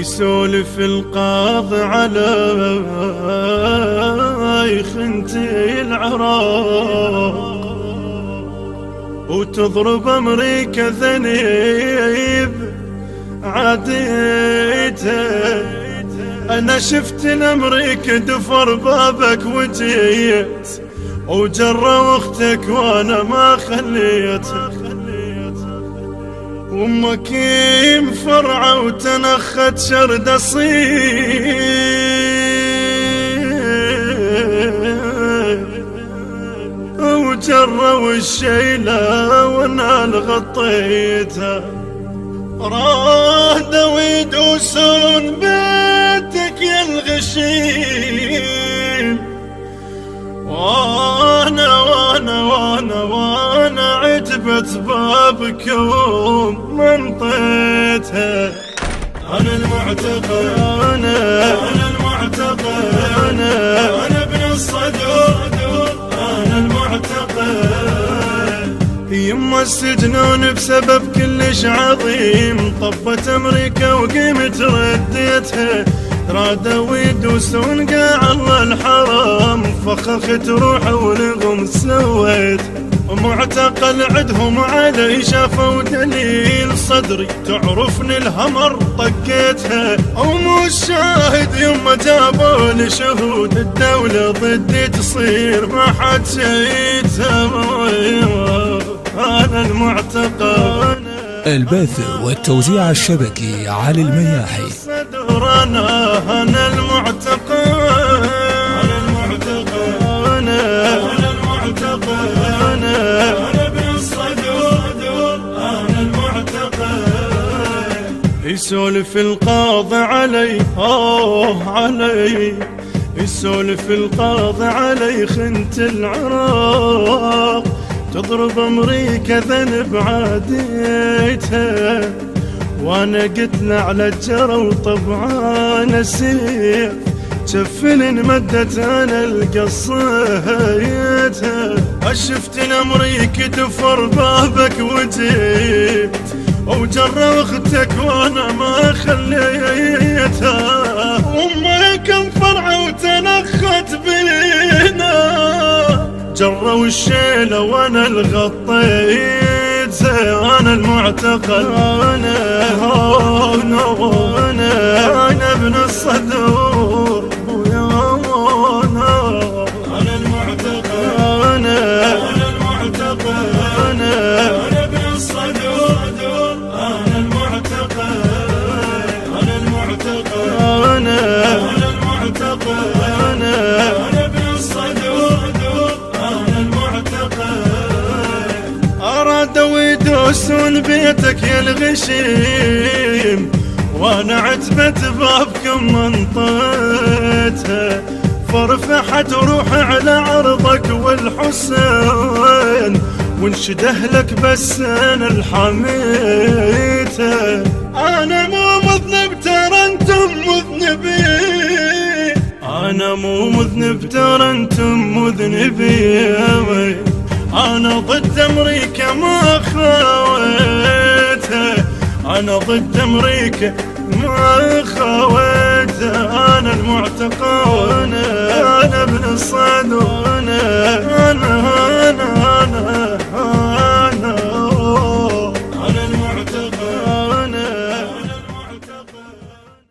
يسولف القاضي على خنتي العراق، وتضرب أمريكا ذنيب عاديته. أنا شفت الأمريكا دفر بابك وجيت، وجرى أختك وأنا ما خليتها. أمك مفرعة وتنخت شرد أصيل، وجروا الشيلة وانا غطيتها. رادوا يدوسون بيتك يا الغشيم، وانا عتبت بابكم منطيتها. انا المعتقل، انا المعتقل، انا ابن الصدور، انا المعتقل. يما السجنون بسبب كلش عظيم، طبت امريكا وقيمت رديتها. رادوا يدوسون قاع الله الحرام، فخخت روحه ولغم سويت. معتقل عدهم علي شافوا دليل صدري، تعرفني الهمر طقيتها. ومو الشاهد يما جابوا لي شهود، الدولة ضدي تصير ما حد شيتها. أنا المعتقل. البث والتوزيع الشبكي علي المياحي. أنا المعتقل، أنا المعتقل، أنا المعتقل، أنا ابن الصدور، أنا المعتقل. يسولف القاضي علي، علي، يسولف القاضي علي خنت العراق، تضرب أمريكا ذنب عاديتها. وانا قتل على الجرى وطبعان السيف، جفن مدت انا القصيتها. شفت الامريكا دفر بابك وجيت، وجرى اختك وانا ما خليتها. امك انفرعه وتنخت بينا، جروا الشيله وانا الغطيت. أنا المعتقل، أنا ابن الصدور، أنا المعتقل، أنا المعتقل، أنا ابن الصدور، أنا المعتقل، أنا المعتقل، أنا المعتقل، أنا ابن الصدور، أنا المعتقل. أرادوا يدوسون بيتك يا الغشيم، وانا عتبت بابكم منطيتها. فرفحت روحي على عرضك والحسين، وانشده لك بس انا الحميته. انا مو مذنب ترى انتم مذنبين، انا مو مذنب ترى انتم مذنبين. أنا ضد أمريكا ما خويتها، أنا ضد أمريكا ما خويتها. أنا المعتقل، أنا ابن الصدور، أنا المعتقل،